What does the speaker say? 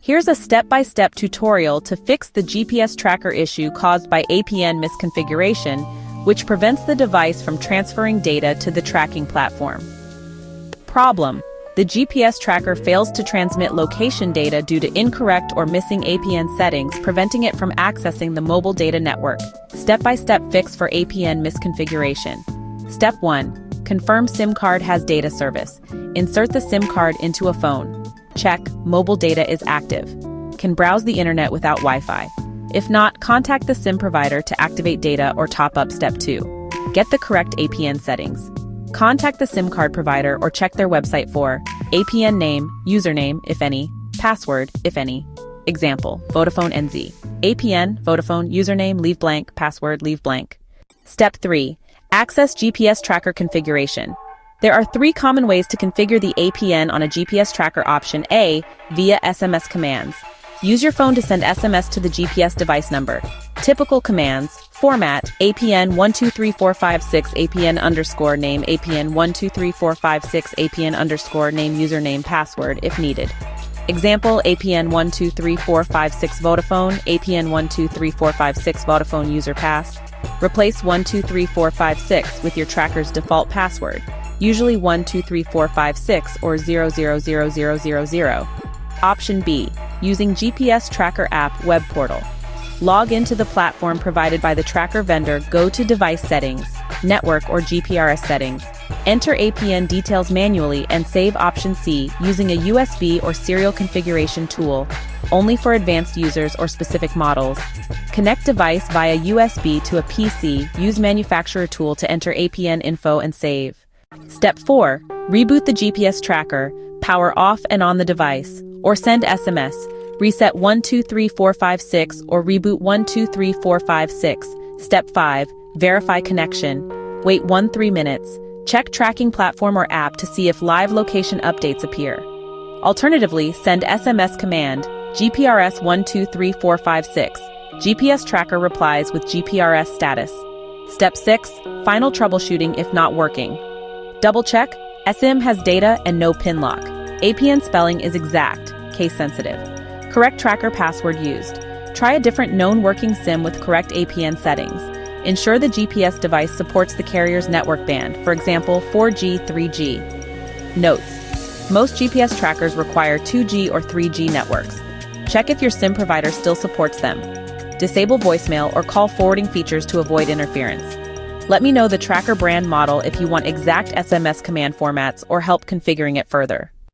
Here's a step-by-step tutorial to fix the GPS tracker issue caused by APN misconfiguration, which prevents the device from transferring data to the tracking platform. Problem: the GPS tracker fails to transmit location data due to incorrect or missing APN settings, preventing it from accessing the mobile data network. Step-by-step fix for APN misconfiguration. Step 1. Confirm SIM card has data service. Insert the SIM card into a phone. Check, mobile data is active. Can browse the internet without Wi-Fi. If not, contact the SIM provider to activate data or top up. Step 2. Get the correct APN settings. Contact the SIM card provider or check their website for APN name, username, if any, password, if any. Example, Vodafone NZ. APN, Vodafone, username, leave blank, password, leave blank. Step 3. Access GPS tracker configuration. There are 3 common ways to configure the APN on a GPS tracker. Option A, via SMS commands. Use your phone to send SMS to the GPS device number. Typical commands: format, APN 123456, APN underscore name, APN 123456, APN underscore name, username, password, if needed. Example, APN 123456 Vodafone, APN 123456 Vodafone user pass. Replace 123456 with your tracker's default password, usually 123456 or 000000. Option B, using GPS tracker app web portal. Log into the platform provided by the tracker vendor. Go to device settings, network or GPRS settings. Enter APN details manually and save. Option C, using a USB or serial configuration tool, only for advanced users or specific models. Connect device via USB to a PC. Use manufacturer tool to enter APN info and save. Step 4. Reboot the GPS tracker, power off and on the device, or send SMS. Reset 123456 or reboot 123456. Step 5. Verify connection. Wait 1-3 minutes. Check tracking platform or app to see if live location updates appear. Alternatively, send SMS command, GPRS 123456. GPS tracker replies with GPRS status. Step 6. Final troubleshooting if not working. Double check, SIM has data and no pin lock. APN spelling is exact, case sensitive. Correct tracker password used. Try a different known working SIM with correct APN settings. Ensure the GPS device supports the carrier's network band, for example 4G, 3G. Notes: most GPS trackers require 2G or 3G networks. Check if your SIM provider still supports them. Disable voicemail or call forwarding features to avoid interference. Let me know the tracker brand model if you want exact SMS command formats or help configuring it further.